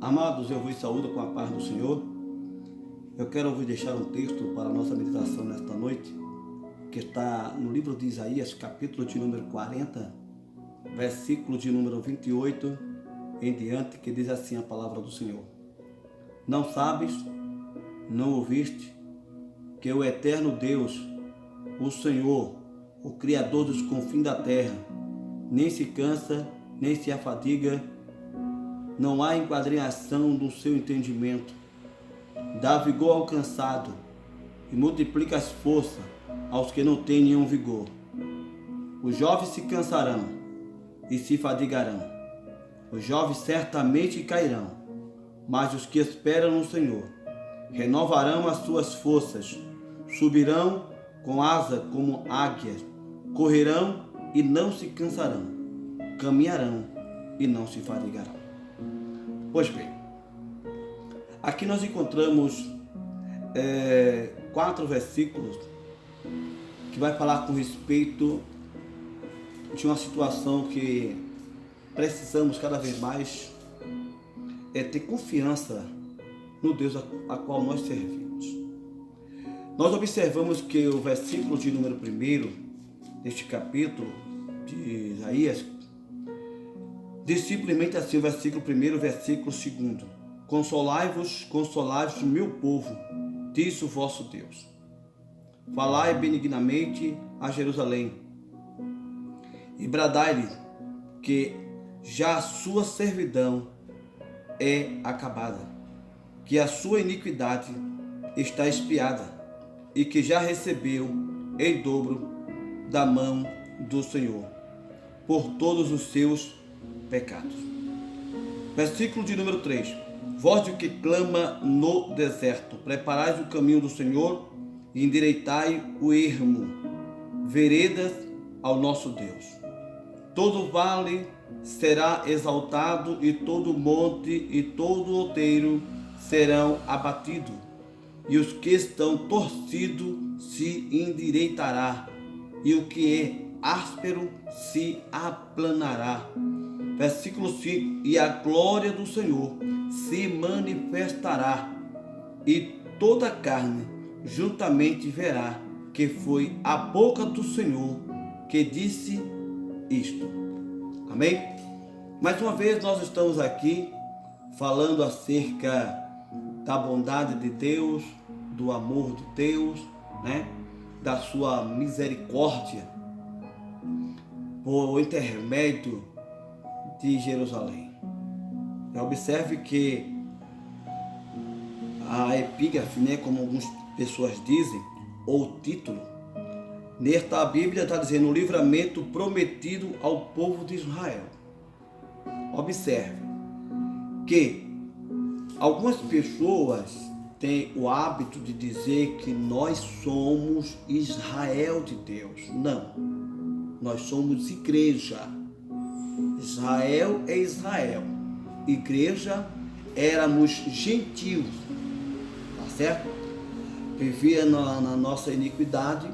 Amados, eu vos saúdo com a paz do Senhor. Eu quero vos deixar um texto para a nossa meditação nesta noite, que está no livro de Isaías, capítulo de número 40, versículo de número 28 em diante, que diz assim a palavra do Senhor. Não sabes, não ouviste, que o eterno Deus, o Senhor, o Criador dos confins da terra, nem se cansa, nem se afadiga, não há enquadração do seu entendimento, dá vigor ao cansado e multiplica as forças aos que não têm nenhum vigor. Os jovens se cansarão e se fadigarão, os jovens certamente cairão, mas os que esperam no Senhor renovarão as suas forças, subirão com asa como águias, correrão e não se cansarão, caminharão e não se fadigarão. Pois bem, aqui nós encontramos 4 versículos que vai falar com respeito de uma situação que precisamos cada vez mais ter confiança no Deus a qual nós servimos. Nós observamos que o versículo de número 1 deste capítulo de Isaías diz simplesmente assim, o versículo 1, versículo 2. Consolai-vos, consolai-vos, meu povo, diz o vosso Deus. Falai benignamente a Jerusalém e bradai-lhe que já a sua servidão é acabada, que a sua iniquidade está expiada e que já recebeu em dobro da mão do Senhor por todos os seus pecados. Versículo de número 3. Voz do que clama no deserto, preparai o caminho do Senhor e endireitai o ermo, veredas ao nosso Deus. Todo vale será exaltado e todo monte e todo outeiro serão abatidos, e os que estão torcidos se endireitará, e o que é áspero se aplanará. Versículo 5. E a glória do Senhor se manifestará, e toda a carne juntamente verá que foi a boca do Senhor que disse isto. Amém? Mais uma vez nós estamos aqui falando acerca da bondade de Deus, do amor de Deus, da sua misericórdia por intermédio de Jerusalém. Observe que a epígrafe, como algumas pessoas dizem, ou título, nesta Bíblia está dizendo o livramento prometido ao povo de Israel. Observe que algumas pessoas têm o hábito de dizer que nós somos Israel de Deus. Não, nós somos igreja. Israel é Israel, igreja éramos gentios, tá certo? Vivia na nossa iniquidade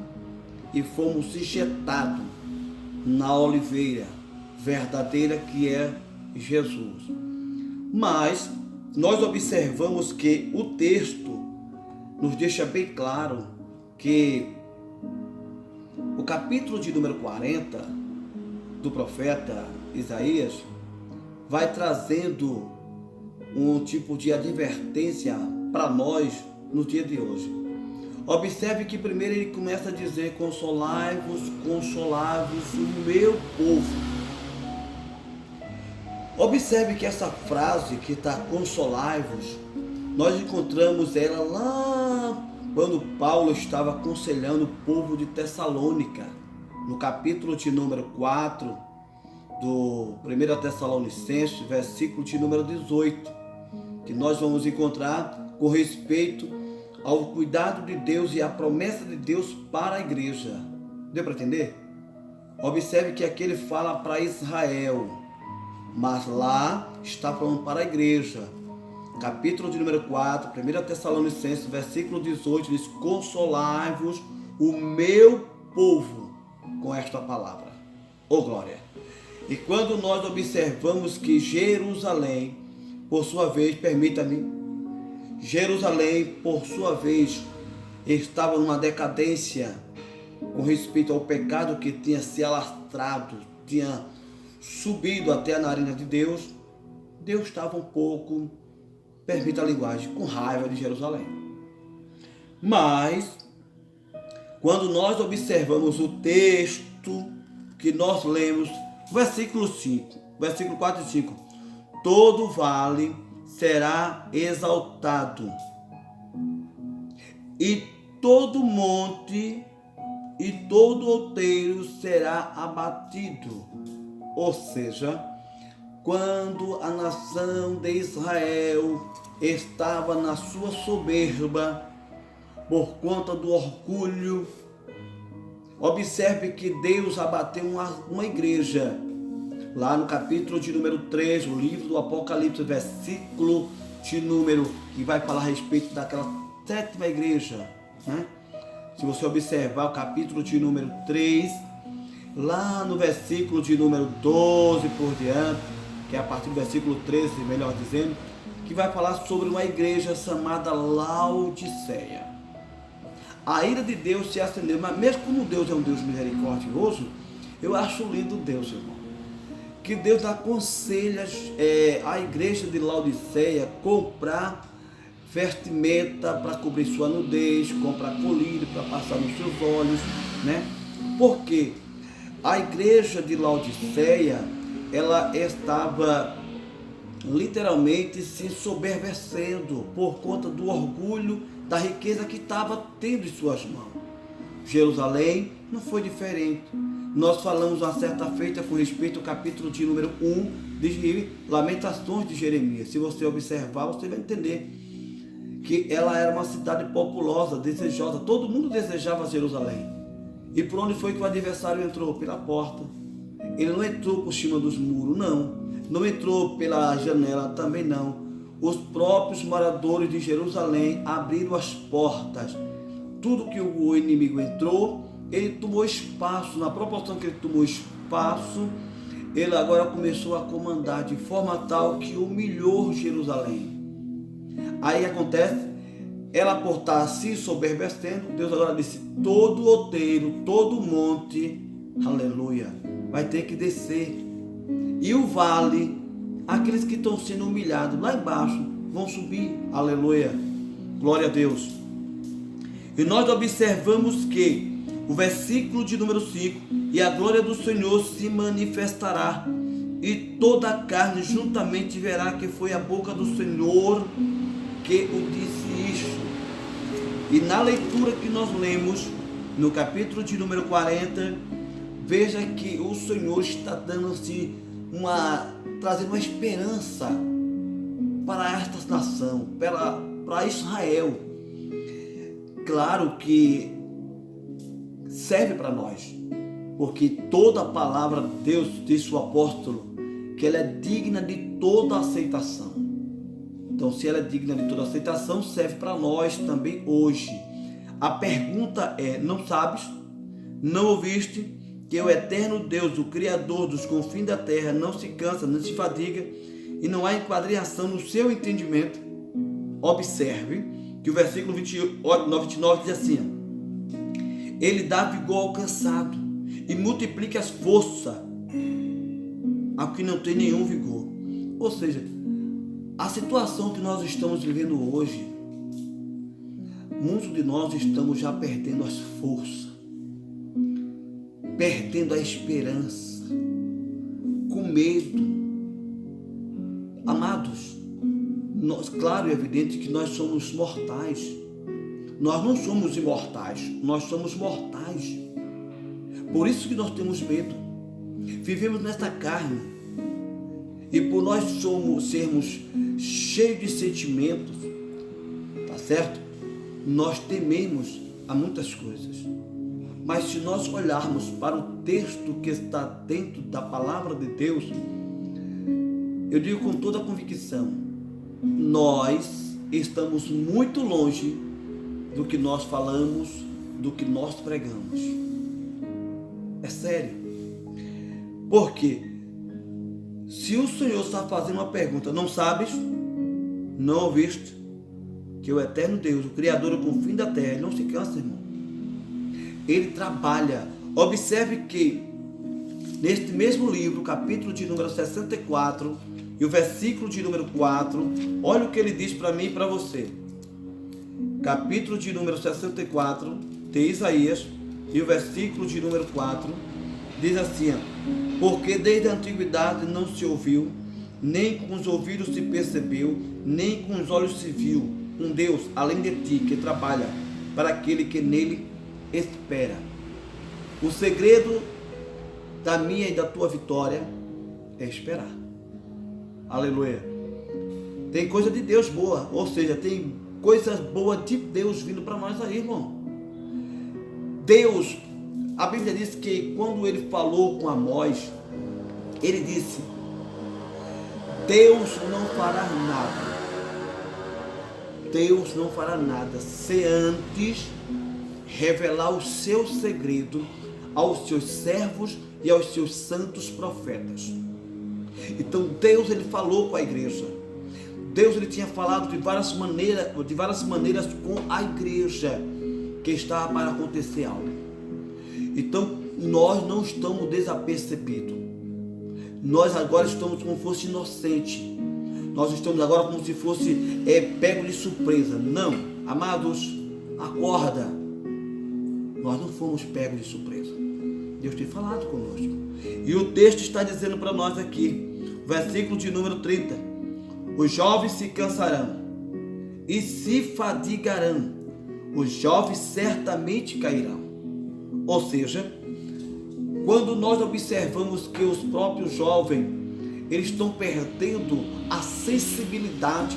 e fomos injetados na oliveira verdadeira que é Jesus. Mas nós observamos que o texto nos deixa bem claro que o capítulo de número 40 do profeta Isaías vai trazendo um tipo de advertência para nós no dia de hoje. Observe que primeiro ele começa a dizer: consolai-vos, consolai-vos, o meu povo. Observe que essa frase que está consolai-vos, nós encontramos ela lá quando Paulo estava aconselhando o povo de Tessalônica, no capítulo de número 4 do 1 Tessalonicenses, versículo de número 18, que nós vamos encontrar com respeito ao cuidado de Deus e à promessa de Deus para a igreja. Deu para entender? Observe que aqui ele fala para Israel, mas lá está falando para a igreja. Capítulo de número 4, 1 Tessalonicenses, versículo 18, diz: consolai-vos o meu povo com esta palavra. Glória! E quando nós observamos que Jerusalém por sua vez, permita-me, Jerusalém, por sua vez, estava numa decadência com respeito ao pecado que tinha se alastrado, tinha subido até a narina de Deus. Deus estava um pouco, permita a linguagem, com raiva de Jerusalém. Mas, quando nós observamos o texto que nós lemos, versículo 4 e 5, todo vale será exaltado, e todo monte e todo outeiro será abatido. Ou seja, quando a nação de Israel estava na sua soberba, por conta do orgulho, observe que Deus abateu uma igreja. Lá no capítulo de número 3, o livro do Apocalipse, versículo de número, que vai falar a respeito daquela sétima igreja, né? Se você observar o capítulo de número 3, lá no versículo de número 12 por diante, que é a partir do versículo 13, melhor dizendo, que vai falar sobre uma igreja chamada Laodiceia. A ira de Deus se acendeu, mas mesmo como Deus é um Deus misericordioso, eu acho lindo Deus, irmão, que Deus aconselha a igreja de Laodiceia comprar vestimenta para cobrir sua nudez, comprar colírio para passar nos seus olhos, né? Porque a igreja de Laodiceia, ela estava literalmente se soberbecendo por conta do orgulho da riqueza que estava tendo em suas mãos. Jerusalém não foi diferente. Nós falamos uma certa feita com respeito ao capítulo de número 1 de Lamentações de Jeremias. Se você observar, você vai entender que ela era uma cidade populosa, desejosa. Todo mundo desejava Jerusalém. E por onde foi que o adversário entrou? Pela porta. Ele não entrou por cima dos muros, não. Não entrou pela janela, também não. Os próprios moradores de Jerusalém abriram as portas. Tudo que o inimigo entrou, ele tomou espaço. Na proporção que ele tomou espaço, ele agora começou a comandar de forma tal que humilhou Jerusalém. Aí acontece, ela por estar se soberbecendo, Deus agora disse, todo outeiro, todo monte, aleluia, vai ter que descer. E o vale, aqueles que estão sendo humilhados lá embaixo, vão subir, aleluia, glória a Deus. E nós observamos que o versículo de número 5, e a glória do Senhor se manifestará, e toda a carne juntamente verá que foi a boca do Senhor que o disse isso. E na leitura que nós lemos, no capítulo de número 40, veja que o Senhor está dando assim trazendo uma esperança para esta nação, para Israel. Claro que serve para nós, porque toda a palavra de Deus, disse o apóstolo, que ela é digna de toda aceitação. Então, se ela é digna de toda aceitação, serve para nós também hoje. A pergunta é, não sabes? Não ouviste? Que o eterno Deus, o Criador dos confins da terra, não se cansa, não se fadiga, e não há enquadração no seu entendimento. Observe que o versículo 29 diz assim, ele dá vigor ao cansado e multiplica as forças ao que não tem nenhum vigor. Ou seja, a situação que nós estamos vivendo hoje, muitos de nós estamos já perdendo as forças, perdendo a esperança, com medo. Amados, claro e evidente que nós somos mortais. Nós não somos imortais, nós somos mortais. Por isso que nós temos medo. Vivemos nesta carne. E por nós sermos cheios de sentimentos, tá certo? Nós tememos a muitas coisas. Mas se nós olharmos para o texto que está dentro da palavra de Deus, eu digo com toda a convicção, nós estamos muito longe do que nós falamos, do que nós pregamos. É sério. Porque se o Senhor está fazendo uma pergunta, não sabes? Não ouviste que o eterno Deus, o Criador, o fim da terra, ele não se cansa, irmão. Ele trabalha. Observe que neste mesmo livro, capítulo de número 64 e o versículo de número 4, olha o que ele diz para mim e para você. Capítulo de número 64 de Isaías e o versículo de número 4 diz assim: porque desde a antiguidade não se ouviu, nem com os ouvidos se percebeu, nem com os olhos se viu um Deus além de ti que trabalha para aquele que nele espera. O segredo da minha e da tua vitória é esperar. Aleluia. Tem coisa de Deus boa, ou seja, tem coisas boas de Deus vindo para nós aí, irmão. Deus, a Bíblia diz que quando ele falou com Amós, ele disse: Deus não fará nada. Deus não fará nada se antes revelar o seu segredo aos seus servos e aos seus santos profetas. Então Deus, ele falou com a igreja. Deus, ele tinha falado de várias maneiras com a igreja que estava para acontecer algo. Então nós não estamos desapercebidos. Nós agora estamos como se fosse inocente. Nós estamos agora como se fosse pego de surpresa. Não, amados, acorda. Nós não fomos pegos de surpresa. Deus tem falado conosco. E o texto está dizendo para nós aqui, versículo de número 30. Os jovens se cansarão e se fadigarão. Os jovens certamente cairão. Ou seja, quando nós observamos que os próprios jovens, eles estão perdendo a sensibilidade,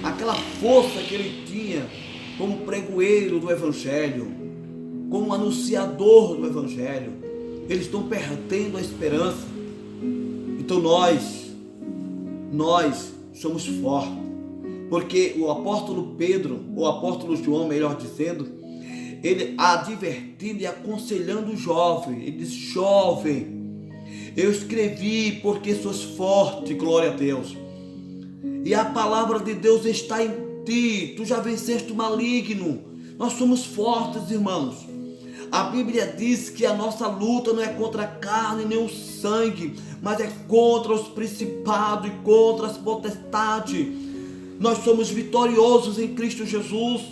aquela força que ele tinha como pregoeiro do Evangelho, como anunciador do Evangelho, eles estão perdendo a esperança. Então nós somos fortes, porque o apóstolo Pedro, o apóstolo João, melhor dizendo, ele advertindo e aconselhando o jovem, ele diz: jovem, eu escrevi porque sois forte, glória a Deus, e a palavra de Deus está em ti, tu já venceste o maligno. Nós somos fortes, irmãos. A Bíblia diz que a nossa luta não é contra a carne nem o sangue, mas é contra os principados e contra as potestades. Nós somos vitoriosos em Cristo Jesus.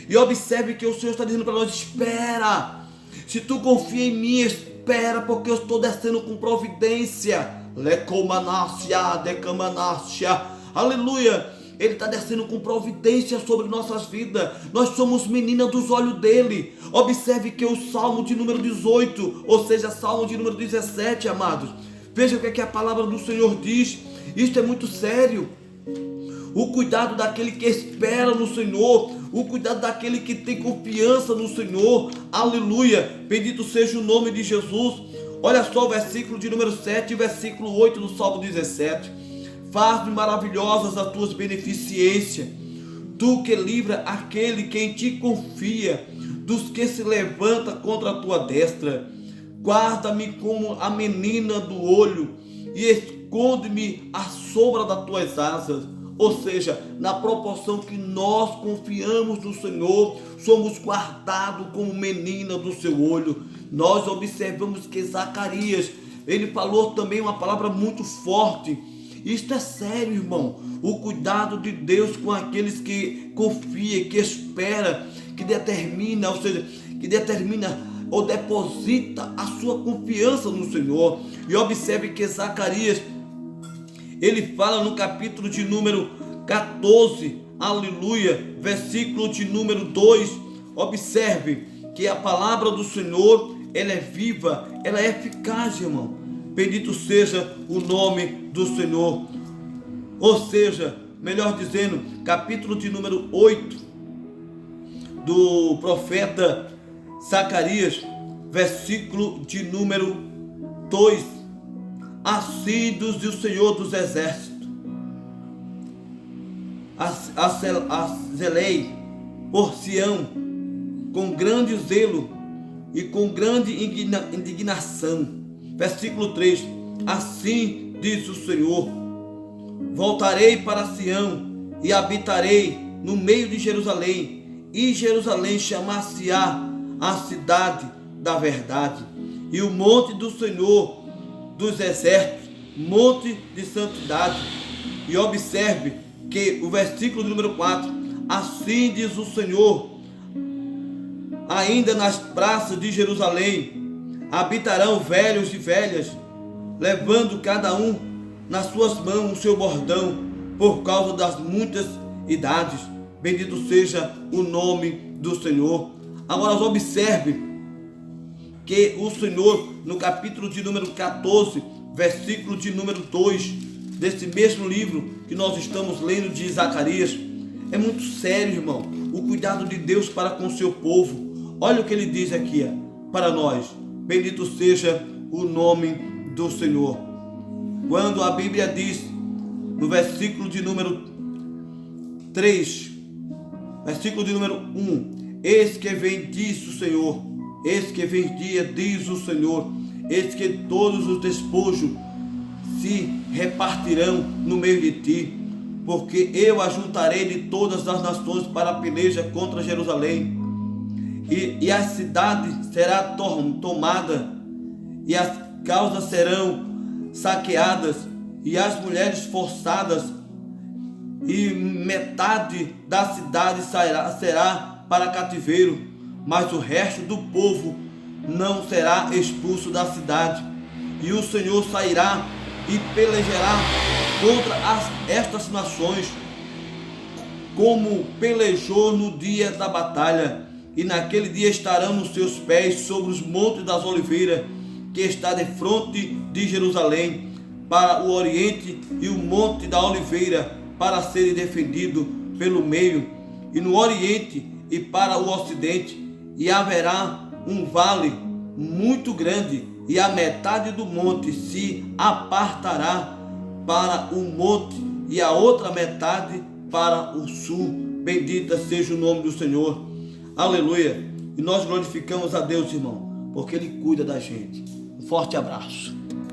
E observe que o Senhor está dizendo para nós: espera. Se tu confia em mim, espera, porque eu estou descendo com providência. Lecomanácia, decamácia. Aleluia. Ele está descendo com providência sobre nossas vidas. Nós somos meninas dos olhos dele. Observe que o Salmo de número 18, ou seja, Salmo de número 17, amados, veja o que a palavra do Senhor diz. Isto é muito sério. O cuidado daquele que espera no Senhor, o cuidado daquele que tem confiança no Senhor. Aleluia, bendito seja o nome de Jesus. Olha só o versículo de número 7 e o versículo 8 do Salmo 17. Faz-me maravilhosas as tuas beneficências, tu que livra aquele que em ti confia, dos que se levanta contra a tua destra. Guarda-me como a menina do olho e esconde-me à sombra das tuas asas. Ou seja, na proporção que nós confiamos no Senhor, somos guardados como menina do seu olho. Nós observamos que Zacarias, ele falou também uma palavra muito forte. Isto é sério, irmão. O cuidado de Deus com aqueles que confiam, que espera, que determina, ou seja, que determina ou deposita a sua confiança no Senhor. E observe que Zacarias, ele fala no capítulo de número 14, aleluia, versículo de número 2. Observe que a palavra do Senhor, ela é viva, ela é eficaz, irmão. Bendito seja o nome do Senhor. Ou seja, melhor dizendo, capítulo de número 8 do profeta Zacarias, versículo de número 2. Assim diz o Senhor dos exércitos: zelei por Sião com grande zelo e com grande indignação. Versículo 3. Assim diz o Senhor: voltarei para Sião e habitarei no meio de Jerusalém, e Jerusalém chamar-se-á a cidade da verdade, e o monte do Senhor dos exércitos, monte de santidade. E observe que o versículo número 4, assim diz o Senhor, ainda nas praças de Jerusalém habitarão velhos e velhas, levando cada um nas suas mãos o seu bordão, por causa das muitas idades. Bendito seja o nome do Senhor. Agora observe que o Senhor, no capítulo de número 14, versículo de número 2, desse mesmo livro que nós estamos lendo de Zacarias, é muito sério, irmão, o cuidado de Deus para com o seu povo. Olha o que ele diz aqui para nós. Bendito seja o nome do Senhor. Quando a Bíblia diz, no versículo de número 3, versículo de número 1, eis que vem, diz o Senhor, eis que vem dia, diz o Senhor, eis que todos os despojos se repartirão no meio de ti, porque eu ajuntarei de todas as nações para a peleja contra Jerusalém, e a cidade será tomada, e as casas serão saqueadas, e as mulheres forçadas, e metade da cidade será para cativeiro, mas o resto do povo não será expulso da cidade. E o Senhor sairá e pelejará contra estas nações, como pelejou no dia da batalha, e naquele dia estarão nos seus pés sobre os montes das oliveiras, que está de fronte de Jerusalém, para o oriente, e o monte da oliveira para serem defendido pelo meio, e no oriente e para o ocidente, e haverá um vale muito grande, e a metade do monte se apartará para o monte, e a outra metade para o sul. Bendita seja o nome do Senhor. Aleluia. E nós glorificamos a Deus, irmão, porque Ele cuida da gente. Um forte abraço.